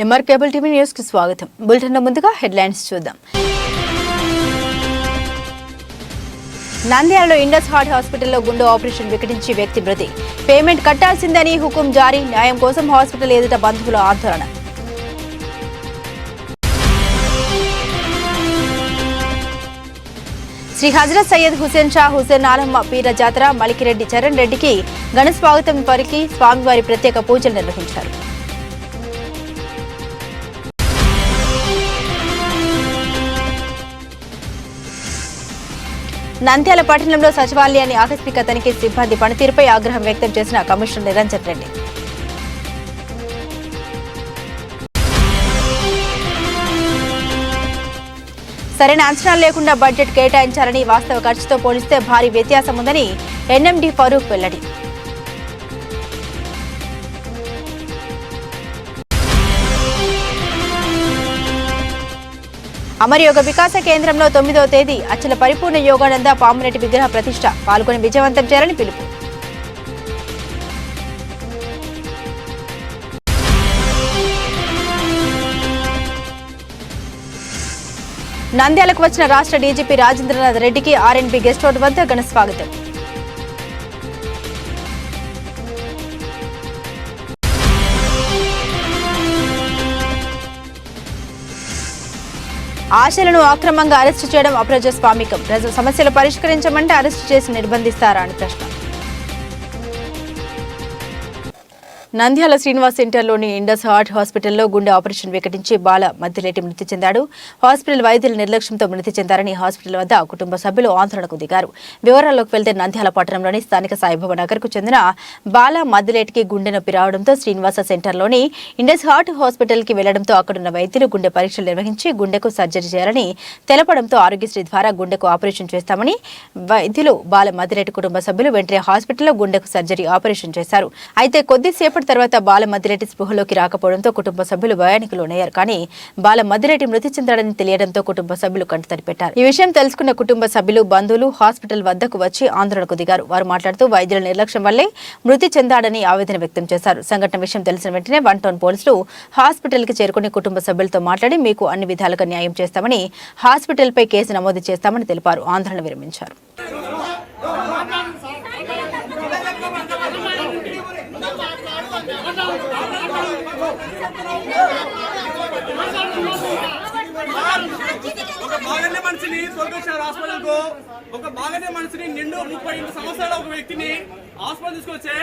MR cable TV news కి స్వాగతం. Bulletin ముందుగా హెడ్లైన్స్ చూద్దాం. నంద్యాలలో ఇండస్ హార్ట్ హాస్పిటల్లో గుండె ఆపరేషన్ వికటించి వ్యక్తి మృతి. పేమెంట్ కట్టాల్సిందని హుకుం జారీ. న్యాయం కోసం హాస్పిటల్ ఎదుట బంధువుల ఆందోళన. శ్రీ హజరత్ సయ్యద్ హుసేన్ షా హుసేన్ ఆలమ్మ పీర జాతర మలికిరెడ్డి చరణ్ రెడ్డికి ఘన స్వాగతం పలికి స్వామివారి ప్రత్యేక పూజలు నిర్వహించారు. నంద్యాల పట్టణంలో సచివాలయాన్ని ఆకస్మిక తనిఖీ సిబ్బంది పనితీరుపై ఆగ్రహం వ్యక్తం చేసిన కమిషనర్ నిరంజన్ రెడ్డి. సరైన అంచనాలు లేకుండా బడ్జెట్ కేటాయించాలని, వాస్తవ ఖర్చుతో పోలిస్తే భారీ వ్యత్యాసం ఉందని ఎన్ఎండి ఫరూక్ వెల్లడి. అమరయోగ వికాస కేంద్రంలో 9వ తేదీ అచల పరిపూర్ణ యోగానంద పామురెడ్డి విగ్రహ ప్రతిష్ఠ. పాల్గొని విజయవంతం చేయాలని పిలుపు. నంద్యాలకు వచ్చిన రాష్ట్ర డీజీపీ రాజేంద్రనాథ్ రెడ్డికి ఆర్ఎండ్బి గెస్ట్ హౌస్ వద్ద ఘన స్వాగతం. ఆశలను అక్రమంగా అరెస్టు చేయడం అప్రజాస్వామికం. ప్రజల సమస్యలు పరిష్కరించమంటే అరెస్టు చేసి నిర్బంధిస్తారా అని ప్రశ్న. నంద్యాల శ్రీనివాస్ సెంటర్లోని ఇండస్ హార్ట్ హాస్పిటల్లో గుండె ఆపరేషన్ వికటించి బాల మద్దిలేటి మృతి చెందాడు. హాస్పిటల్ వైద్యుల నిర్లక్ష్యంతో మృతి చెందారని హాస్పిటల్ వద్ద కుటుంబ సభ్యులు ఆందోళనకు దిగారు. వివరాల్లోకి వెళ్తే నంద్యాల పట్టణంలోని స్థానిక సాయిబాబా నగర్ కు చెందిన బాల మద్దిలేటికి గుండె నొప్పి రావడంతో శ్రీనివాస సెంటర్లోని ఇండస్ హార్ట్ హాస్పిటల్ కి వెళ్లడంతో అక్కడున్న వైద్యులు గుండె పరీక్షలు నిర్వహించి గుండెకు సర్జరీ చేయాలని తెలపడంతో ఆరోగ్యశ్రీ ద్వారా గుండెకు ఆపరేషన్ చేస్తామని వైద్యులు బాల మద్దిలేటి కుటుంబ సభ్యులు వెంటనే హాస్పిటల్లో గుండెకు సర్జరీ ఆపరేషన్ చేశారు. అయితే కొద్దిసేపటి తర్వాత బాల మద్దిలేటి స్పృహలోకి రాకపోవడంతో కుటుంబ సభ్యులు భయానికి లోనయ్యారు. కానీ బాల మద్దిలేటి మృతి చెందాడని తెలియడంతో కుటుంబ సభ్యులు కంటతడి పెట్టారు. ఈ విషయం తెలుసుకున్న కుటుంబ సభ్యులు బంధువులు హాస్పిటల్ వద్దకు వచ్చి ఆందోళనకు దిగారు. వారు మాట్లాడుతూ వైద్యుల నిర్లక్ష్యం వల్లే మృతి చెందాడని ఆవేదన వ్యక్తం చేశారు. సంఘటన విషయం తెలిసిన వెంటనే 1 టౌన్ పోలీసులు హాస్పిటల్ కి చేరుకుని కుటుంబ సభ్యులతో మాట్లాడి మీకు అన్ని విధాలుగా న్యాయం చేస్తామని, హాస్పిటల్ పై కేసు నమోదు చేస్తామని తెలిపారు. ఆందోళన విరమించారు. ఒక బాగానే మనిషిని స్వర్గేశ్వర హాస్పిటల్ కు ఒక బాగానే మనిషిని నిండు 30 సంవత్సరాల ఒక వ్యక్తిని హాస్పిటల్ తీసుకొచ్చే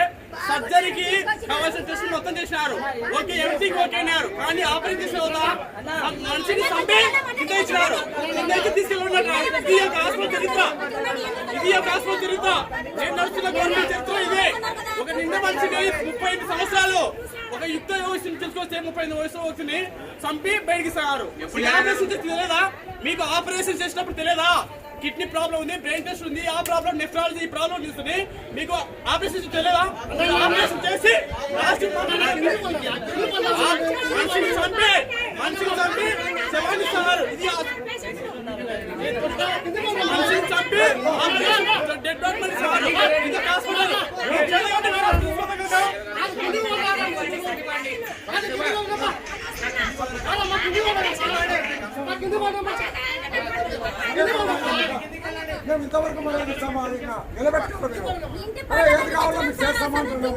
సర్జరీకి కావాల్సిన టెస్టులు మొత్తం చేసినారు. ఓకే, ఎంసీకి ఓకే అన్నారు. కానీ ఆపరేషన్ చేసిన మనిషిని చంపి కింద ఇచ్చినారు. కిందకి తీసుకెళ్ళినట్టు ఇది ఒక హాస్పిటల్ చరిత్ర. నేను నడుస్తున్న గవర్నమెంట్ చరిత్ర ఇదే. ఒక నిండు మనిషిని 35 సంవత్సరాలు ఒక యుక్త వయసుని తీసుకొస్తే 35 వయసు వ్యక్తిని చంపి బయటికి సాగారు. ఆపరేషన్ తెలియదా మీకు? ఆపరేషన్ చేసినప్పుడు తెలియదా? కిడ్నీ ప్రాబ్లం ఉంది, బ్రెయిన్ టెస్ట్ ఉంది, ఆ ప్రాబ్లం, నెఫ్రాలజీ ప్రాబ్లం తీసుకుని మీకు ఆపరేషన్ తెలియదా? ఆపరేషన్ చేసి మనిషిని చంపి శవాన్ని ఇస్తున్నారు. ఇది మనిషిని చంపి డెడ్ బాడీ మనిషి ఇది హాస్పిటల్. మేము ఇంతవరకు మనం నిలబెట్టుకోలేదు. ఏది కావాలో మీకు చేస్తామంటున్నాము.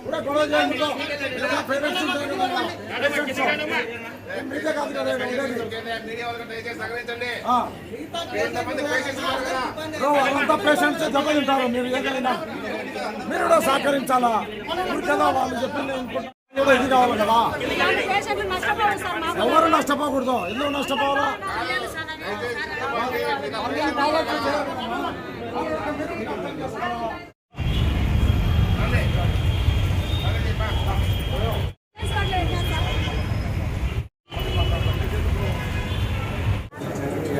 కూడా గొడవ చేయండి. పేరెంట్స్ మీడియా కాదు కదా, వాళ్ళంతా పేషెంట్స్ దెబ్బతింటారు. మీరు ఏదైనా మీరు కూడా సహకరించాలా కదా. వాళ్ళు చెప్పింది ఇది కావాలి కదా. ఎవరు నష్టపోకూడదు. ఎందుకు నష్టపోవాలా?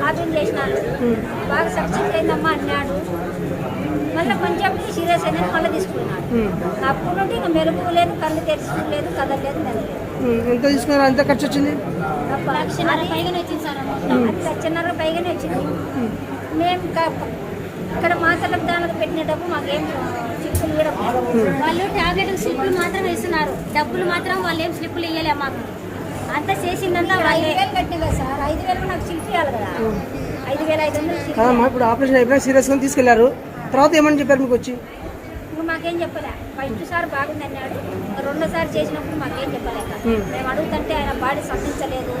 ఆపరేషన్ చేసినాడు, బాగా సక్సెస్ అయిందమ్మా అన్నాడు. మళ్ళీ కొంచెం సీరియస్ అయినా మళ్ళీ తీసుకున్నాడు. అప్పుడు నుండి ఇంకా మెరుగు లేదు, కళ్ళు తెరుచుకోలేదు, కదలేదు, మెదలేదు. ఎంత తీసుకున్నారు? ఎంత ఖర్చు వచ్చింది? 1,00,000 పైగానే వచ్చింది సార్. 1,00,000 పైగానే వచ్చింది. మేము ఇక్కడ మాత్రలకు దానికి పెట్టిన డబ్బు మాకేం చిక్కులు ఇవ్వడం వాళ్ళు టాబ్లెట్ స్లిప్పులు మాత్రం ఇస్తున్నారు, డబ్బులు మాత్రం వాళ్ళు ఏం స్లిప్పులు ఇవ్వలే మాకు. అంతా చేసిందంతా 5,000 కట్టిన కదా సార్, 5,000 నాకు చిల్లు ఇవ్వాలి కదా, 5,500 కాదమ్మా, ఇప్పుడు ఆపరేషన్ అయిపోయినా సీరియస్గా తీసుకెళ్లారు, తర్వాత ఏమని చెప్పారు మీకు వచ్చి? ఇప్పుడు మాకేం చెప్పలే. ఫస్ట్ సార్ బాగుంది అన్నాడు, రెండోసారి చేసినప్పుడు మాకేం చెప్పలేక మేము అడుగుతుంటే ఆయన బాడీ స్పందించలేదు,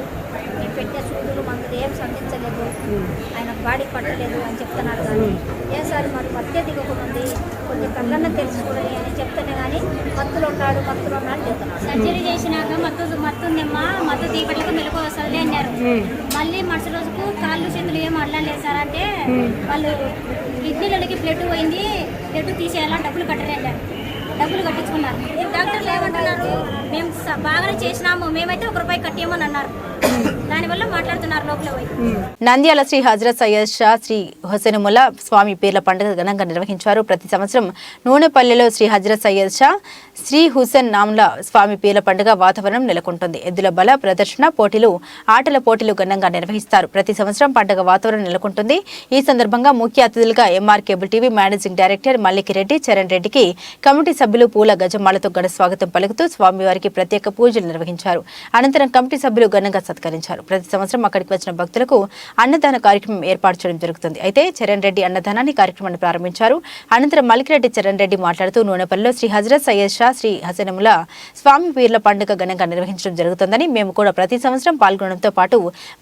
మేము పెట్టే సూదులు మందులు ఏం స్పందించలేదు, ఆయన బాడీ పట్టలేదు అని చెప్తున్నాడు. కానీ ఏం సార్ మరి మధ్య దిగకముంది కొంచెం కళ్ళన్న తెలుసుకోవాలి అని చెప్తానే కానీ మత్తులు ఉన్నాడు చెప్తున్నాడు. సర్జరీ చేసినాక మత్తు ఉందమ్మా, మత్తు తీపట్లకు మెలకు వస్తుంది అన్నారు. మళ్ళీ మరుసటి రోజుకు కాళ్ళు చేతులు ఏం అడలేదు సార్ అంటే వాళ్ళు కిడ్నీలకి బ్లడ్ పోయింది, బ్లడ్ తీసేయాలని డబ్బులు కట్టలేదు, డబ్బులు కట్టించుకున్నారు. డాక్టర్లు ఏమంటున్నారు, మేము బాగానే చేసినాము, మేమైతే ₹1 కట్టేయమని అన్నారు. దానివల్ల మాట్లాడుతున్నారు లోపల పోయి. నంద్యాల శ్రీ హజరత్ సయ్యద్ షా శ్రీ హుసేనుముల్లా స్వామి పీర్ల పండుగ ఘనంగా నిర్వహించారు. ప్రతి సంవత్సరం నూనెపల్లిలో శ్రీ హజరత్ సయ్యద్ షా శ్రీ హుసేన్ నామ్లా స్వామి పీర్ల పండుగ వాతావరణం నెలకొంటుంది. ఎద్దుల బల ప్రదర్శన పోటీలు, ఆటల పోటీలు ఘనంగా నిర్వహిస్తారు. ప్రతి సంవత్సరం పండుగ వాతావరణం నెలకొంటుంది. ఈ సందర్భంగా ముఖ్య అతిథులుగా MR cable TV managing director Mallikireddy Charan రెడ్డికి కమిటీ సభ్యులు పూల గజమాలతో ఘన స్వాగతం పలుకుతూ స్వామివారికి ప్రత్యేక పూజలు నిర్వహించారు. అనంతరం కమిటీ సభ్యులు ఘనంగా సత్కరించారు. ప్రతి సంవత్సరం అక్కడికి వచ్చిన భక్తులకు అన్నదాన కార్యక్రమం ఏర్పాటు చేయడం జరుగుతుంది. అయితే చరణ్ రెడ్డి అన్నదానాన్ని కార్యక్రమాన్ని ప్రారంభించారు. అనంతరం మల్లికిరెడ్డి చరణ్ రెడ్డి మాట్లాడుతూ నూనెపల్లిలో శ్రీ హజరత్ సయ్యద్ షా శ్రీ హుసేనుముల్లా స్వామి పీర్ల పండుగ ఘనంగా నిర్వహించడం జరుగుతుందని, మేము కూడా ప్రతి సంవత్సరం పాల్గొనడంతో పాటు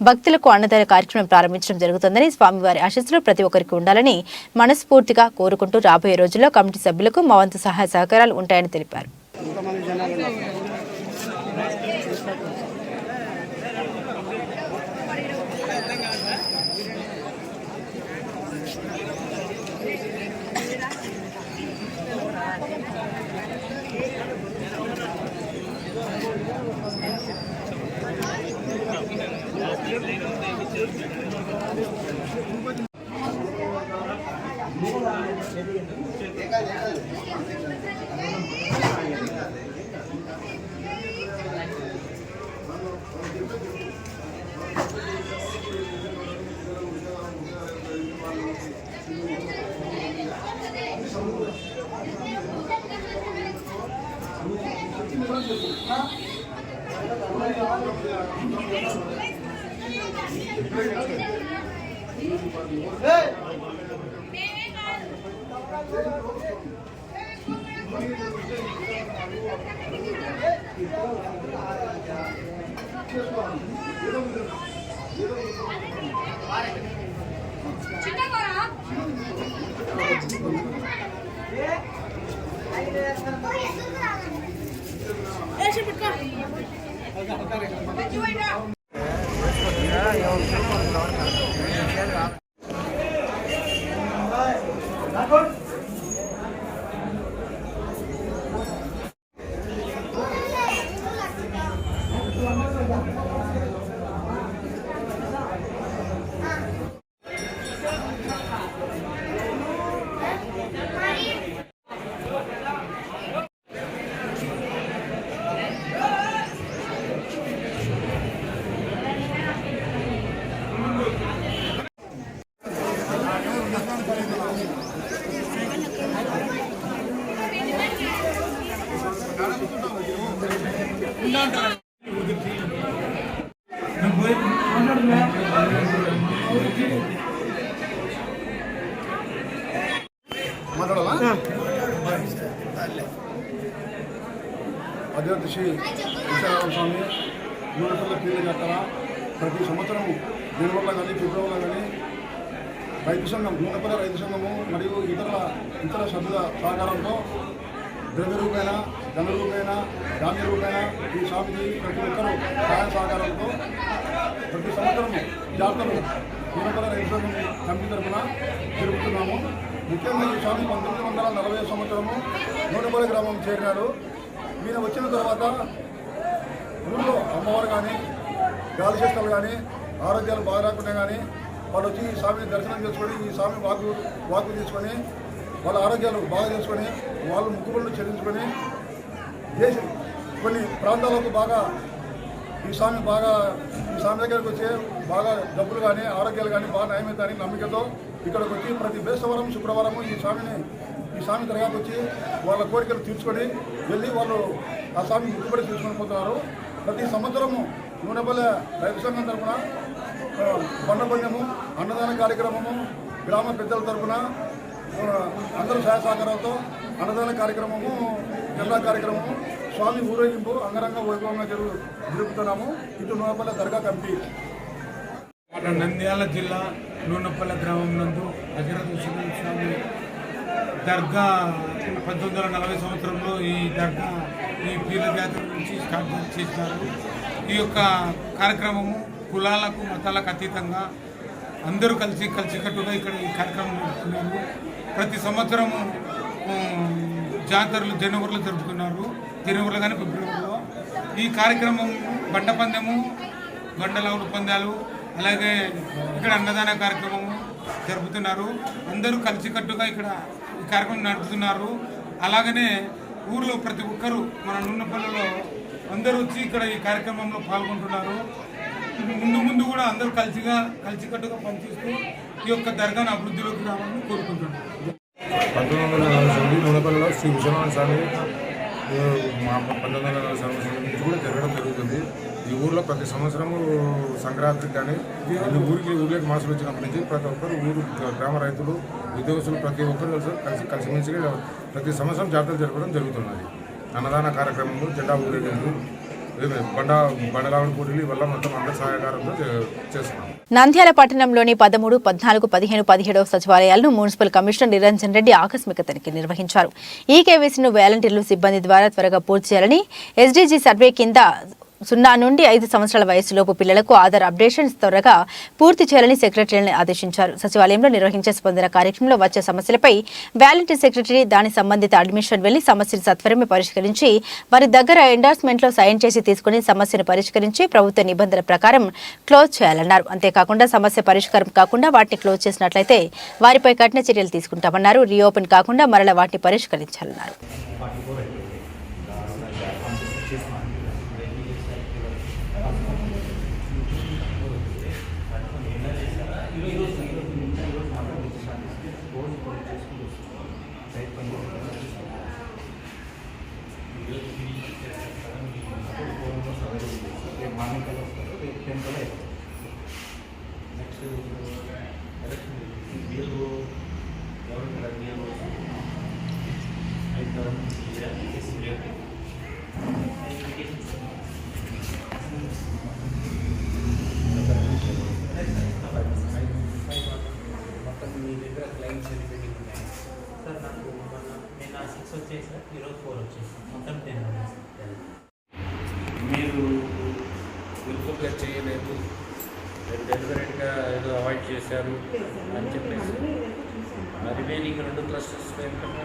భక్తులకు అన్నదాన కార్యక్రమం ప్రారంభించడం జరుగుతుందని, స్వామివారి ఆశీస్సులు ప్రతి ఒక్కరికి ఉండాలని మనస్ఫూర్తిగా కోరుకుంటూ రాబోయే రోజుల్లో కమిటీ సభ్యులకు మా వంతు సహాయ సహకారాలు ఉంటాయని తెలిపారు. అధ్యక్ష శ్రీ విశాఖ స్వామి నూనెపల్లి పీర్ల జాతర ప్రతి సంవత్సరం జనవరిలో కానీ ఫిబ్రవరిలో కానీ రైతు సంఘం నూనెపల్లి రైతు సంఘము మరియు ఇతర సభ్యుల సహకారంతో ద్రవ్య రూపేణ ధన రూపేణ ధాన్య రూపేణ ఈ స్వామికి ప్రతి ఒక్కరూ సహాయ సహకారాలతో ప్రతి సంవత్సరం జాతరలు నూనెపల్లి రైతు సంఘం కమిటీ తరఫున జరుపుతున్నాము. ముఖ్యంగా ఈ స్వామి 1940 సంవత్సరము నూనెపల్లి గ్రామం చేరినాడు. ఈయన వచ్చిన తర్వాత ఊళ్ళో అమ్మవారు కానీ గాలి చేష్టలు కానీ ఆరోగ్యాలు బాగా రాకుండా కానీ వాళ్ళు వచ్చి ఈ స్వామిని దర్శనం చేసుకొని ఈ స్వామి వాకు తీసుకొని వాళ్ళ ఆరోగ్యాలు బాగా చేసుకొని వాళ్ళు ముక్కుబడులు చెల్లించుకొని దేశం కొన్ని ప్రాంతాలకు బాగా ఈ స్వామి దగ్గరికి వచ్చి బాగా డబ్బులు కానీ ఆరోగ్యాలు కానీ బాగా నయమవుతాయని నమ్మికతో ఇక్కడికి వచ్చి ప్రతి బేస్తవారం శుక్రవారం ఈ స్వామి దర్గాకు వచ్చి వాళ్ళ కోరికలు తీర్చుకొని వెళ్ళి వాళ్ళు ఆ స్వామి ముక్కుబడి తీసుకొని పోతున్నారు. ప్రతి సంవత్సరము నూనెపల్లె రైతు సంఘం తరఫున బండపందెము, అన్నదాన కార్యక్రమము, గ్రామ పెద్దల తరఫున అందరూ సహాయ సహకారాలతో అన్నదాన కార్యక్రమము, జెండా కార్యక్రమము, స్వామి ఊరేగింపు అంగరంగ వైభవంగా జరుపుతున్నాము. ఇటు నూనెపల్లె దర్గా కమిటీ. నంద్యాల జిల్లా నూనెపల్లె గ్రామం నందు హజరత్ హుస్సేన్ స్వామి దర్గా 1940 సంవత్సరంలో ఈ దర్గా ఈ పీర్ల జాతర నుంచి స్టార్ట్ చేసినారు. ఈ యొక్క కార్యక్రమము కులాలకు మతాలకు అతీతంగా అందరూ కలిసికట్టుగా ఇక్కడ ఈ కార్యక్రమం జరుపుతున్నారు. ప్రతి సంవత్సరము జాతరలు జనవరిలో జరుపుతున్నారు. జనవరిలో కానీ ఫిబ్రవరిలో ఈ కార్యక్రమం బండపందెము, గండలావుడు పందాలు, అలాగే ఇక్కడ అన్నదాన కార్యక్రమము జరుపుతున్నారు. అందరూ కలిసికట్టుగా ఇక్కడ ఈ కార్యక్రమం నడుపుతున్నారు. అలాగనే ఊర్లో ప్రతి ఒక్కరూ మన నూనెపల్లెలో అందరూ వచ్చి ఇక్కడ ఈ కార్యక్రమంలో పాల్గొంటున్నారు. ముందు కూడా అందరూ కలిసికట్టుగా పనిచేస్తూ ఈ యొక్క దర్గాను అభివృద్ధిలోకి రావాలని కోరుకుంటున్నారు. 1949 నూనెపల్లెలో శ్రీ హుస్సేన్ స్వామి 1940 సంవత్సరం నుంచి కూడా జరగడం జరుగుతుంది. ఈ ఊర్లో ప్రతి సంవత్సరము సంక్రాంతికి కానీ ఊర్లోకి మాసాలు వచ్చినప్పటి నుంచి ప్రతి ఒక్కరు గ్రామ రైతులు, ఉద్యోగస్తులు ప్రతి ఒక్కరు కలిసిమెలిసిగా ప్రతి సంవత్సరం జాతరలు జరపడం జరుగుతున్నది. అన్నదాన కార్యక్రమము, జెండా ఊరేగింపు, బండలావుడి పోటీలు వల్ల మొత్తం అందరి సహకారంతో చేస్తున్నాం. నంద్యాల పట్టణంలోని 13, 14, 15, 17వ సచివాలయాలను మున్సిపల్ కమిషనర్ నిరంజన్ రెడ్డి ఆకస్మిక తనిఖీ నిర్వహించారు. ఈ కేవీసీను వాలంటీర్లు సిబ్బంది ద్వారా త్వరగా పూర్తి చేయాలని, ఎస్డీజీ సర్వే కింద 0 నుండి 5 సంవత్సరాల వయసులోపు పిల్లలకు ఆధార్ అప్డేషన్స్ త్వరగా పూర్తి చేయాలని సెక్రటరీలను ఆదేశించారు. సచివాలయంలో నిర్వహించే స్పందన కార్యక్రమంలో వచ్చే సమస్యలపై వాలంటీర్ సెక్రటరీ దాని సంబంధిత అడ్మిషన్ వెళ్లి సమస్యను సత్వరమే పరిష్కరించి వారి దగ్గర ఎండార్స్మెంట్లో సైన్ చేసి తీసుకుని సమస్యను పరిష్కరించి ప్రభుత్వ నిబంధనల ప్రకారం క్లోజ్ చేయాలన్నారు. అంతేకాకుండా సమస్య పరిష్కారం కాకుండా వాటిని క్లోజ్ చేసినట్లయితే వారిపై కఠిన చర్యలు తీసుకుంటామన్నారు. రీఓపెన్ కాకుండా మరల వాటిని పరిష్కరించాలన్నారు. మీరు విల్ఫుల్గా చేయలేదు, డెలిబరేట్గా ఏదో అవాయిడ్ చేశారు అని చెప్పేసి రిమైనింగ్ 2 క్లస్టర్స్ ఏంటంటే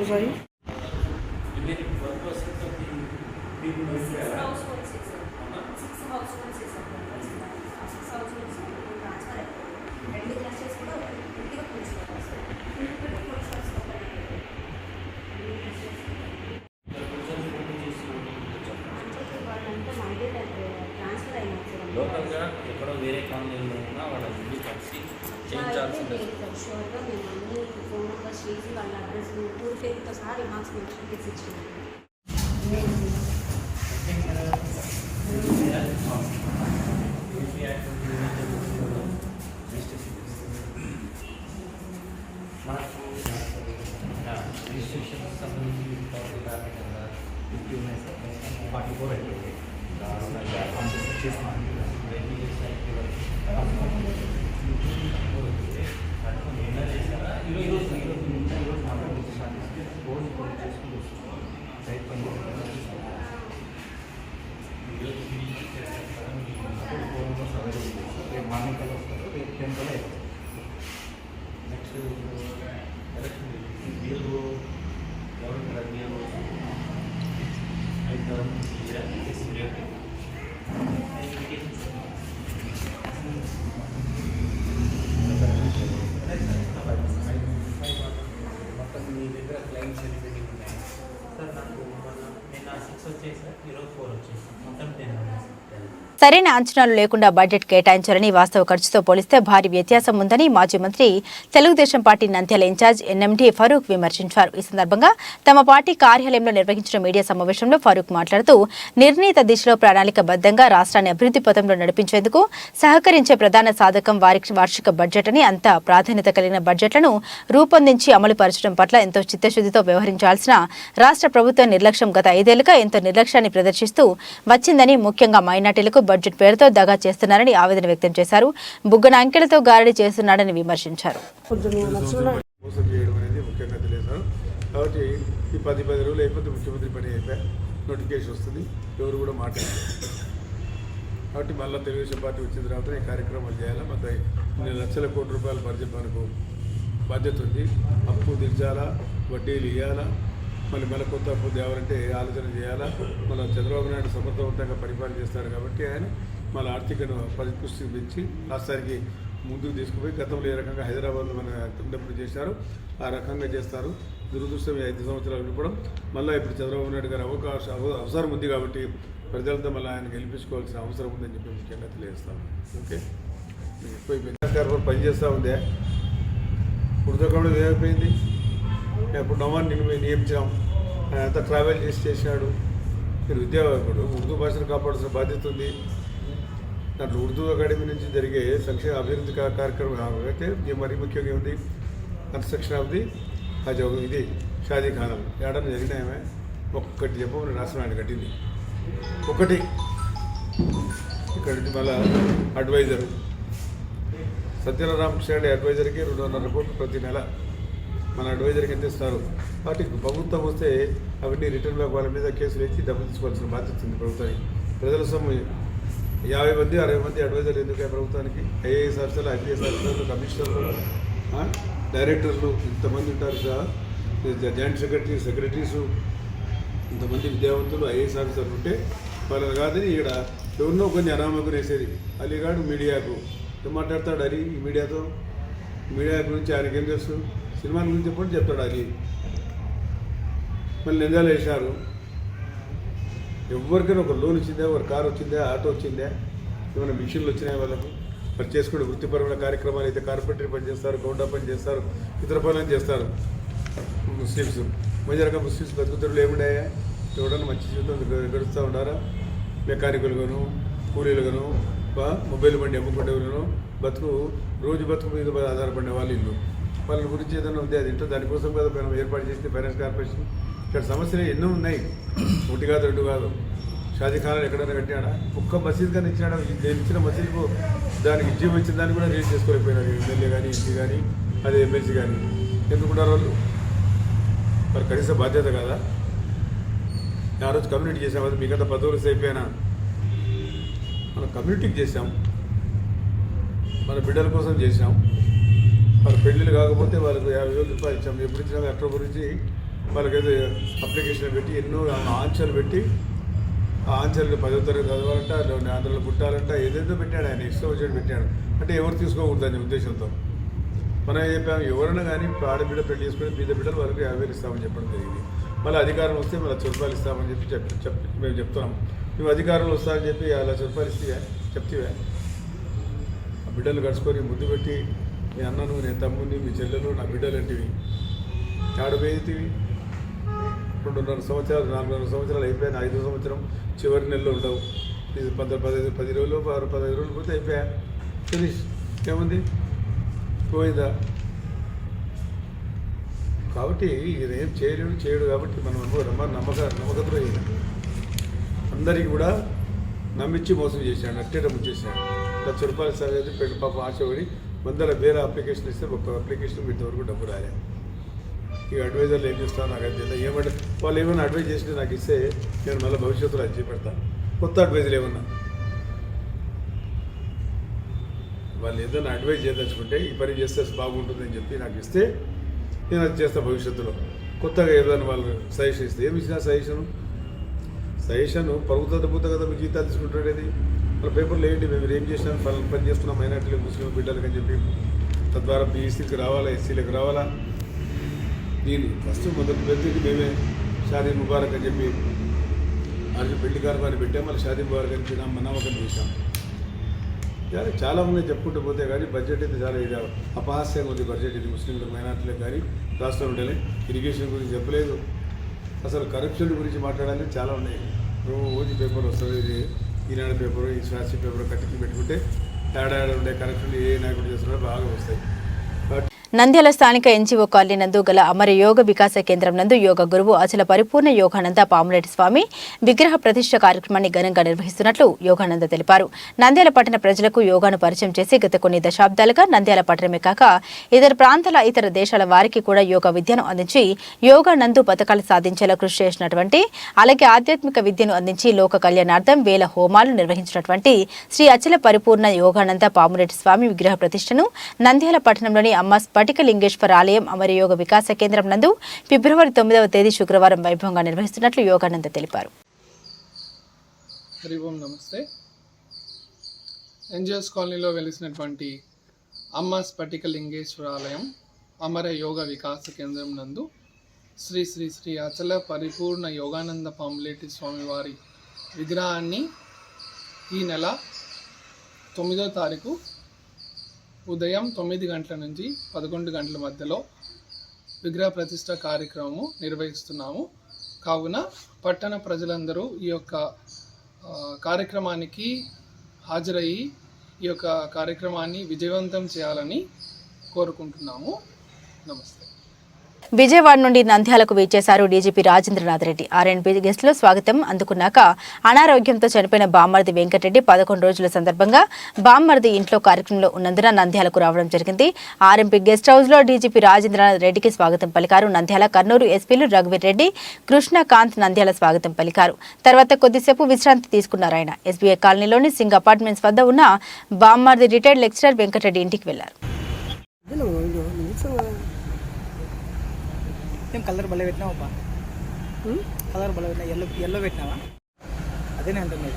సాయి లోకల్గా ఎక్కడో వేరే కాలనీలో ఉన్నా వాళ్ళని కలిసి చేయించాల్సిందే. షూర్గా మేము అన్ని ఫోన్ నెంబర్స్ చేసి వాళ్ళ అడ్రస్ ఊరి పేరుతో సహా రిమార్క్స్ మెన్షన్ చేసి ఇచ్చినాము. రిజిస్ట్రేషన్ సంబంధించి 44 అయిపోయింది. సరైన అంచనాలు లేకుండా బడ్జెట్ కేటాయించాలని వాస్తవ ఖర్చుతో పోలిస్తే భారీ వ్యత్యాసం ఉందని మాజీ మంత్రి Telugu Desam party Nandyal incharge NMD Farooq విమర్శించారు. ఈ సందర్భంగా తమ పార్టీ కార్యాలయంలో నిర్వహించిన మీడియా సమావేశంలో ఫరూక్ మాట్లాడుతూ నిర్ణీత దిశలో ప్రణాళికబద్ధంగా రాష్ట్రాన్ని అభివృద్ధి పథంలో నడిపించేందుకు సహకరించే ప్రధాన సాధకం వార్షిక బడ్జెట్ అని, అంత ప్రాధాన్యత కలిగిన బడ్జెట్లను రూపొందించి అమలు పరచడం పట్ల ఎంతో చిత్తశుద్ధితో వ్యవహరించాల్సిన రాష్ట్ర ప్రభుత్వం నిర్లక్ష్యం గత 5 ఏళ్లుగా ఎంతో నిర్లక్ష్యాన్ని ప్రదర్శిస్తూ వచ్చిందని, ముఖ్యంగా మైనార్టీలకు బడ్జెట్ పేరుతో దగా చేస్తున్నారని ఆవేదన వ్యక్తం చేశారు. బుగ్గన అంకెలతో గారడీ చేస్తున్నాడని విమర్శించారు. మోసం చేయడం అనేది ముఖ్యంగా తెలియదు. కాబట్టి ఈ 10 రోజులు అయిపోతే ముఖ్యమంత్రి పని అయిపోయి నోటిఫికేషన్ వస్తుంది, ఎవరు కూడా మాట్లాడారు. కాబట్టి మళ్ళీ తెలుగుదేశం పార్టీ వచ్చిన తర్వాత ఈ కార్యక్రమాలు చేయాలా. మొత్తం 2 లక్షల కోట్ల రూపాయల బడ్జెట్ మనకు బాధ్యత ఉంది. అప్పు తీర్చాలా, వడ్డీలు ఇవ్వాలా, మళ్ళీ కొత్త అప్పు తేవాలంటే ఆలోచన చేయాలా. మన చంద్రబాబు నాయుడు సమర్థవంతంగా పరిపాలన చేస్తాడు కాబట్టి ఆయన మన ఆర్థికను పరిపుష్టి పెంచి రాష్ట్రానికి ముందుకు తీసుకుపోయి గతంలో ఏ రకంగా హైదరాబాద్లో మన ఉన్నప్పుడు చేశారు ఆ రకంగా చేస్తారు. దురదృష్టం 5 సంవత్సరాలు ఇవ్వడం మళ్ళీ ఇప్పుడు చంద్రబాబు నాయుడు గారు అవసరం ఉంది కాబట్టి ప్రజలతో మళ్ళీ ఆయన గెలిపించుకోవాల్సిన అవసరం ఉందని చెప్పి ముఖ్యంగా తెలియజేస్తాను. ఓకే, ఎక్కువ పనిచేస్తూ ఉందే ఉర్దూకంలో ఏమైపోయింది. ఇప్పుడు నవాన్ని నియమించాం, ఆయన అంతా ట్రావెల్ చేసినాడు. మీరు విద్యావంతుడు, ఉర్దూ భాషను కాపాడాల్సిన బాధ్యత ఉంది. దాంట్లో ఉర్దూ అకాడమీ నుంచి జరిగే సంక్షేమ అభివృద్ధి కార్యక్రమం అయితే మరీ ముఖ్యంగా ఉంది. కన్స్ట్రక్షన్ ఆఫ్ ది హజ్ ఇది షాదీఖానా ఏడన్నా జరిగినాయమే ఒక్కటి చెప్పమని రాష్ట్రం ఆయన కట్టింది ఒకటి. ఇక్కడి నుంచి మళ్ళా అడ్వైజరు సత్యనారాయణ రామకృష్ణ అడ్వైజర్కి 2.5 కోట్లు ప్రతి నెల మన అడ్వైజర్కి ఎంత ఇస్తారు. వాటి ప్రభుత్వం వస్తే అవన్నీ రిటర్న్ బ్యాక్ వాళ్ళ మీద కేసులు వేసి డబ్బు తీసుకోవాల్సిన బాధ్యత ఉంది ప్రభుత్వానికి. ప్రజల సొమ్ము 50 మంది 60 మంది అడ్వైజర్లు ఎందుకు ప్రభుత్వానికి? ఐఏఎస్ ఆఫీసర్లు, ఐపీఎస్ ఆఫీసర్లు, కమిషనర్లు, డైరెక్టర్లు ఇంతమంది ఉంటారు కదా, జాయింట్ సెక్రటరీసు ఇంతమంది విద్యావంతులు ఐఏఎస్ ఆఫీసర్లు ఉంటే వాళ్ళని కాదని ఇక్కడ ఎవరినో కొన్ని అనామకులు వేసేది. అలీగాడు మీడియాకు ఏం మాట్లాడతాడు అలీ ఈ మీడియాతో? మీడియా గురించి ఆయనకేం తెలుసు? సినిమాల గురించి ఎప్పుడు చెప్తాడు అలీ. మళ్ళీ నిందాలు వేశారు. ఎవరికైనా ఒక లోన్ వచ్చిందా, ఒక కారు వచ్చిందా, ఆటో వచ్చిందా, ఏమైనా మిషన్లు వచ్చినాయి వాళ్ళకు? మరి చేసుకునే వృత్తిపరమైన కార్యక్రమాలు అయితే కార్పొరేటరీ పని చేస్తారు, గౌండా పని చేస్తారు, ఇతర పనులను చేస్తారు. ముస్లిమ్స్ మధ్య ముస్లిమ్స్ బతుకుతారులు ఏమున్నాయా? ఎవడన్నా మంచి జీవితం గడుస్తూ ఉన్నారా? మెకానికులుగాను, కూలీలుగాను, మొబైల్ బండి అమ్ముకునేవాళ్ళను రోజు బతుకు మీద ఆధారపడే వాళ్ళు ఇల్లు. వాళ్ళ గురించి ఏదైనా ఉంది అది ఇంట్లో దానికోసం కదా మనం ఏర్పాటు చేస్తే ఫైనాన్స్ కార్పొరేషన్. ఇక్కడ సమస్యలు ఎన్నో ఉన్నాయి, 1 కాదు 2 కాదు. షాదీఖానాలు ఎక్కడైనా కట్టాడా? ఒక్క మసీద్ కానీ ఇచ్చినాడా? నేను ఇచ్చిన మసీదుకు దానికి జీవం ఇచ్చిన దాన్ని కూడా రిలీజ్ చేసుకోలేకపోయినారు ఎమ్మెల్యే కానీ, ఎంపీ కానీ, అదే ఎమ్మెల్సీ కానీ. ఎందుకున్నారు వాళ్ళు? మరి కనీస బాధ్యత కదా. ఆ రోజు కమ్యూనిటీ చేసాం, అది మీకంతా 10 రోజులు అయిపోయినా మనం కమ్యూనిటీకి చేసాం, మన బిడ్డల కోసం చేసాం. వాళ్ళ పెళ్ళిళ్ళు కాకపోతే వాళ్ళకు 50,000 రూపాయలు ఇచ్చాం. ఎప్పుడు ఇచ్చినా అక్టోబర్ నుంచి వాళ్ళకైతే అప్లికేషన్ పెట్టి ఎన్నో ఆంక్షలు పెట్టి ఆ ఆంక్షలు 10వ తరగతి చదవాలంట, ఆంధ్రలో పుట్టాలంట, ఏదేదో పెట్టాడు ఆయన. ఇష్టం వచ్చేది పెట్టాడు. అంటే ఎవరు తీసుకోకూడదని ఉద్దేశంతో మనం చెప్పాము, ఎవరైనా కానీ ఆడబిడ్డ పెళ్లి చేసుకుని బీద బిడ్డలు వాళ్ళకి 50,000 ఇస్తామని చెప్పడం జరిగింది. మళ్ళీ అధికారం వస్తే మళ్ళీ 1,000 రూపాయలు ఇస్తామని చెప్పి మేము చెప్తున్నాం. నువ్వు అధికారంలో వస్తామని చెప్పి 1,00,000 రూపాయలు ఇస్తే చెప్తేవే ఆ బిడ్డలు గడుచుకొని ముద్దు పెట్టి మీ అన్నను, నేను తమ్ముని, మీ చెల్లెలు, నా బిడ్డలు అంటివి ఆడబోయేటివి. 2.5 సంవత్సరాలు 4.5 సంవత్సరాలు అయిపోయాను. 5వ సంవత్సరం చివరి నెలలో ఉండవు. ఇది 10 రోజులు 15 రోజులు పోతే అయిపోయా, ఫినిష్. ఏముంది? పోయిందా? కాబట్టి ఇది ఏం చేయడు కాబట్టి మనం నమ్మకంతో అందరికీ కూడా నమ్మించి మోసం చేశాడు, అట్టేట ముంచేశాడు. ₹1,00,000 సరిహద్దు పెళ్లి పాప ఆశపడి వందల వేల అప్లికేషన్ ఇస్తే ఒక్క అప్లికేషన్ ఇంతవరకు డబ్బు రాలే. ఈ అడ్వైజర్లు ఏం చేస్తాను నాకు అది తెలియదు. ఏమంటే వాళ్ళు ఏమైనా అడ్వైజ్ చేసి నాకు ఇస్తే నేను మళ్ళీ భవిష్యత్తులో అది చేపెడతాను. కొత్త అడ్వైజర్లు ఏమన్నా వాళ్ళు ఏదైనా అడ్వైజ్ చేయదలుచుకుంటే ఈ పని చేస్తే బాగుంటుందని చెప్పి నాకు ఇస్తే నేను అది చేస్తాను భవిష్యత్తులో. కొత్తగా ఏదైనా వాళ్ళు సజెషన్ ఇస్తే ఏమి ఇచ్చినా సజెషన్ పరుగుతుంది పూత కదా మీ జీతాలు తీసుకుంటాడేది. వాళ్ళ పేపర్లు ఏంటి మేము ఏం చేసినాం పని చేస్తున్నాం మైనార్టీలు ముస్లిం బిడ్డలకు అని చెప్పి తద్వారా బీసీకి రావాలా ఎస్సీలకు రావాలా. దీన్ని ఫస్ట్ మొదటి వ్యక్తికి మేమే షాదీ ముబారక్ అని చెప్పి వాళ్ళకి పెళ్లి కార్యక్రమాన్ని పెట్టాం. మళ్ళీ షాదీ ముబారక్ అని చెప్పి నమ్మకం చేశాం. చాలా ఉన్నాయి చెప్పుకుంటూ పోతే కానీ బడ్జెట్ అయితే చాలా ఇది అపహాస్యంగా ఉంది బడ్జెట్. ఇది ముస్లింలకు మైనార్టీలకు కానీ రాష్ట్రం ఉండాలి. ఇరిగేషన్ గురించి చెప్పలేదు, అసలు కరప్షన్ గురించి మాట్లాడాలి చాలా ఉన్నాయి. రోజు పేపర్ వస్తుంది, ఇది ఈనాడు పేపరు ఈ స్వాసి పేపర్ కట్టించి పెట్టుకుంటే తేడా ఉండే కరప్షన్ ఏ నాయకుడు చేస్తున్నారో బాగా వస్తాయి. నంద్యాల స్థానిక ఎన్జీఓ కాలనీ నందు గల అమర యోగ వికాస కేంద్రం నందు యోగ గురువు అచల పరిపూర్ణ యోగానంద పాములేటి స్వామి విగ్రహ ప్రతిష్ఠ కార్యక్రమాన్ని ఘనంగా నిర్వహిస్తున్నట్లు యోగానంద తెలిపారు. నంద్యాల పట్టణ ప్రజలకు యోగాను పరిచయం చేసి గత కొన్ని దశాబ్దాలుగా నంద్యాల పట్టణమే కాక ఇతర ప్రాంతాల ఇతర దేశాల వారికి కూడా యోగా విద్యను అందించి యోగానందు పథకాలు సాధించేలా కృషి చేసినటువంటి అలాగే ఆధ్యాత్మిక విద్యను అందించి లోక కళ్యాణార్థం వేల హోమాలు నిర్వహించినటువంటి శ్రీ అచల పరిపూర్ణ యోగానంద పాములేటి స్వామి విగ్రహ ప్రతిష్ఠను నంద్యాల పట్టణంలోని అమ్మ స్ఫటిక లింగేశ్వర ఆలయం అమరయోగ వికాస కేంద్రం నందు ఫిబ్రవరి 9వ తేదీ శుక్రవారం వైభవంగా నిర్వహిస్తున్నట్లు యోగానంద తెలిపారు. హరి ఓం నమస్తే. ఎన్జిఓస్ కాలనీలో వెలిసినటువంటి అమ్మ స్ఫటిక లింగేశ్వర ఆలయం అమర యోగ వికాస కేంద్రం నందు శ్రీ శ్రీ శ్రీ అచల పరిపూర్ణ యోగానంద పాములేటి స్వామివారి విగ్రహాన్ని ఈ నెల 9వ తారీఖు ఉదయం 9 గంటల నుంచి 11 గంటల మధ్యలో విగ్రహ ప్రతిష్ట కార్యక్రమము నిర్వహిస్తున్నాము. కావున పట్టణ ప్రజలందరూ ఈ యొక్క కార్యక్రమానికి హాజరయ్యి ఈ యొక్క కార్యక్రమాన్ని విజయవంతం చేయాలని కోరుకుంటున్నాము. నమస్తే. విజయవాడ నుండి నంద్యాలకు వీచేశారు డీజీపీ రాజేంద్రనాథ్ రెడ్డి. ఆర్ఎన్బి గెస్ట్లో స్వాగతం అందుకున్నాక అనారోగ్యంతో చనిపోయిన బామ్మర్ది వెంకటరెడ్డి 11 రోజుల సందర్భంగా బామ్మర్ది ఇంట్లో కార్యక్రమంలో ఉన్నందున నంద్యాలకు రావడం జరిగింది. ఆర్ఎంపీ గెస్ట్ హౌస్ లో డీజీపీ రాజేంద్రనాథ్ రెడ్డికి స్వాగతం పలికారు. నంద్యాల కర్నూలు ఎస్పీలు రఘువీర్ రెడ్డి, కృష్ణకాంత్ నంద్యాల స్వాగతం పలికారు. తర్వాత కొద్దిసేపు విశ్రాంతి తీసుకున్నారు. ఆయన ఎస్బీఐ కాలనీలోని సింగ్ అపార్ట్మెంట్స్ వద్ద ఉన్న బామ్మర్ది రిటైర్డ్ లెక్చరర్ వెంకటరెడ్డి ఇంటికి వెళ్లారు. కలర్ బల పెట్టినావా? కలర్ బల పెట్టినా ఎల్లో పెట్టినావా? అదేనే అంటుంది.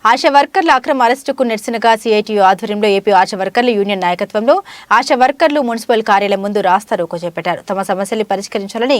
ఆశా వర్కర్ల అక్రమ అరెస్టుకు నిరసనగా సిఐటియు ఆధ్వర్యంలో ఏపీ ఆశా వర్కర్ల యూనియన్ నాయకత్వంలో ఆశా వర్కర్లు మున్సిపల్ కార్యాలయం ముందు రాస్తారోకో చేపట్టారు. తమ సమస్యల్ని పరిష్కరించాలని,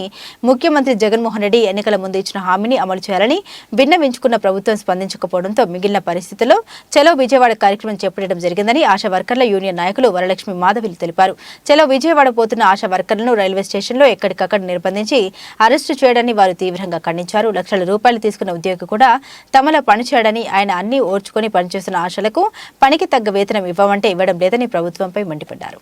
ముఖ్యమంత్రి జగన్మోహన్ రెడ్డి ఎన్నికల ముందు ఇచ్చిన హామీని అమలు చేయాలని విన్నవించుకున్న ప్రభుత్వం స్పందించకపోవడంతో మిగిలిన పరిస్థితుల్లో చలో విజయవాడ కార్యక్రమం చేపట్టడం జరిగిందని ఆశా వర్కర్ల యూనియన్ నాయకులు వరలక్ష్మి మాధవిలు తెలిపారు. చలో విజయవాడ పోతున్న ఆశా వర్కర్లను రైల్వే స్టేషన్లో ఎక్కడికక్కడ నిర్బంధించి అరెస్టు చేయడాన్ని వారు తీవ్రంగా ఖండించారు. లక్షల రూపాయలు తీసుకున్న ఉద్యోగి కూడా తమలో పనిచేయడని, ఆయన అన్ని ఓర్చుకొని పనిచేస్తున్న ఆశలకు పనికి తగ్గ వేతనం ఇవ్వమంటే ఇవ్వడం లేదని ప్రభుత్వంపై మండిపడ్డారు.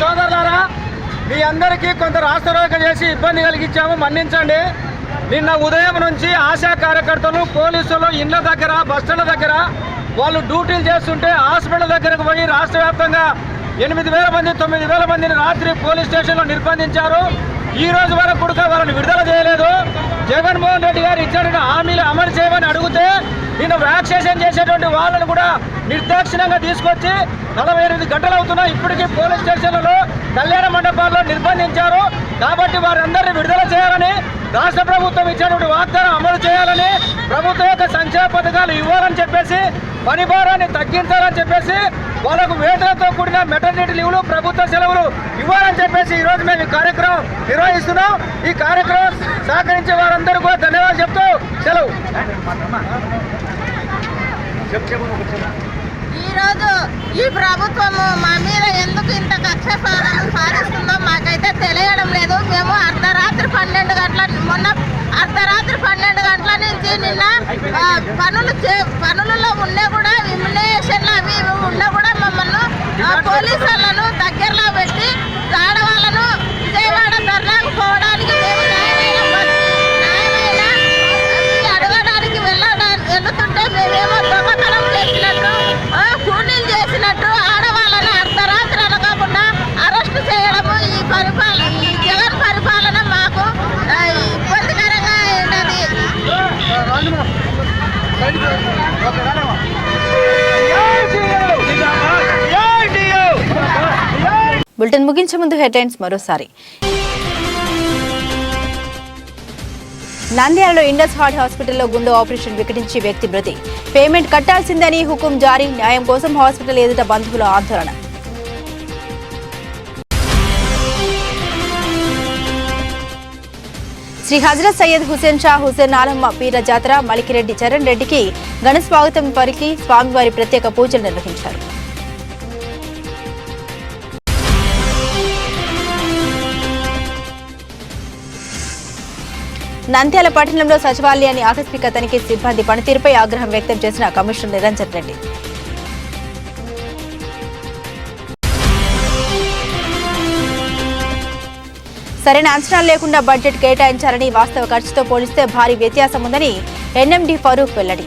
సోదరులారా, మీ అందరికీ కొంత రాస్తారోకో చేసి ఇబ్బంది కలిగించాము, మన్నించండి. నిన్న ఉదయం నుంచి ఆశా కార్యకర్తలు, పోలీసులు ఇళ్ల దగ్గర, బస్టాండ్ల దగ్గర వాళ్ళు డ్యూటీలు చేస్తుంటే హాస్పిటల్ దగ్గరకు పోయి రాష్ట్ర వ్యాప్తంగా 8,000 మంది 9,000 మందిని రాత్రి పోలీస్ స్టేషన్లో నిర్బంధించారు. ఈ రోజు వరకు కూడా వాళ్ళని విడుదల చేయలేదు. జగన్మోహన్ రెడ్డి గారు ఇచ్చిన హామీలు అమలు చేయమని అడిగితే నిన్న వ్యాక్సినేషన్ చేసేటువంటి వాళ్ళను కూడా నిర్దాక్షిణ్యంగా తీసుకొచ్చి 48 గంటలు అవుతున్నా ఇప్పటికీ పోలీస్ స్టేషన్లలో, కళ్యాణ మండపాల్లో నిర్బంధించారు. కాబట్టి వారందరినీ విడుదల చేయాలని, రాష్ట్ర ప్రభుత్వం ఇచ్చినటువంటి వాగ్దానం అమలు చేయాలని, ప్రభుత్వం యొక్క సంక్షేమ పథకాలు ఇవ్వాలని చెప్పేసి, పని భారాన్ని తగ్గించాలని చెప్పేసి, వాళ్ళకు వేతనంతో కూడిన మెటర్నిటీ లీవ్లు, ప్రభుత్వ సెలవులు ఇవ్వాలని చెప్పేసి ఈరోజు మేము ఈ కార్యక్రమం నిర్వహిస్తున్నాం. ఈ కార్యక్రమం సహకరించే వారందరూ కూడా ధన్యవాదాలు చెప్తూ సెలవు. ఈరోజు ఈ ప్రభుత్వము మా మీద ఎందుకు ఇంత కక్ష సాధిస్తుందో మాకైతే తెలియడం లేదు. మేము అర్ధరాత్రి 12 గంటల మొన్న అర్ధరాత్రి 12 గంటల నుంచి నిన్న పనులలో ఉన్నా కూడా ఇమ్యునేషన్లు అవి ఇవి ఉన్నా కూడా మమ్మల్ని పోలీసు వాళ్ళను దగ్గరలో పెట్టి ఆడవాళ్ళను విజయవాడ ధర్నాకు పోవడానికి మేము అడగడానికి వెళ్తుంటే మేమేమో దొంగతనం చేసినట్టు, కూలీలు చేసినట్టు ఆడవాళ్ళని అర్ధరాత్రి అనకుండా అరెస్టు చేయడము ఈ జగన్ పరిపాలన మాకు ఇబ్బందికరంగా ఉన్నది. బులెటిన్ ముగించే ముందు హెడ్లైన్స్ మరోసారి. నంద్యాలలో ఇండస్ హార్ట్ హాస్పిటల్లో గుండె ఆపరేషన్ వికటించి వ్యక్తి మృతి. పేమెంట్ కట్టాల్సిందని హుకుం జారీ. న్యాయం కోసం హాస్పిటల్ ఎదుట బంధువుల ఆందోళన. శ్రీ హజరత్ సయ్యద్ హుసేన్ షా హుసేన్ ఆలమ్మ పీర జాతర మలికిరెడ్డి చరణ్ రెడ్డికి ఘన స్వాగతం పలికి స్వామివారి ప్రత్యేక పూజలు నిర్వహించారు. నంద్యాల పట్టణంలో సచివాలయాన్ని ఆకస్మిక తనిఖీ సిబ్బంది పనితీరుపై ఆగ్రహం వ్యక్తం చేసిన కమిషనర్ నిరంజన్ రెడ్డి. సరైన అంచనాలు లేకుండా బడ్జెట్ కేటాయించాలని, వాస్తవ ఖర్చుతో పోలిస్తే భారీ వ్యత్యాసం ఉందని ఎన్ఎండి ఫరూక్ వెల్లడి.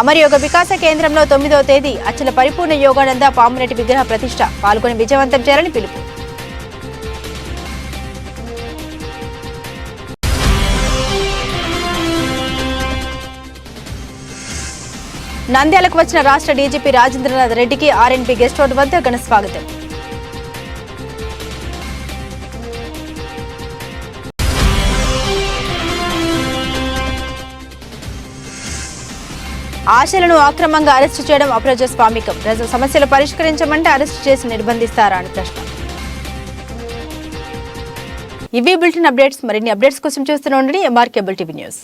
అమరయోగ వికాస కేంద్రంలో 9వ తేదీ అచల పరిపూర్ణ యోగానంద పామురెడ్డి విగ్రహ ప్రతిష్ఠ పాల్గొని విజయవంతం చేయాలని పిలుపు. నంద్యాలకు వచ్చిన రాష్ట్ర డీజీపీ రాజేంద్రనాథ్ రెడ్డికి ఆర్ఎన్బి గెస్ట్ హౌస్ వద్ద ఘన స్వాగతం. ఆశలను అక్రమంగా అరెస్టు చేయడం అప్రజాస్వామికం. ప్రజల సమస్యలు పరిష్కరించమంటే అరెస్టు చేసి నిర్బంధిస్తారా అని ప్రశ్న. ఇవి బులెటిన్ అప్డేట్స్. మరిన్ని అప్డేట్స్ కోసం చూస్తూనే ఉండండి MR కేబుల్ టీవీ న్యూస్.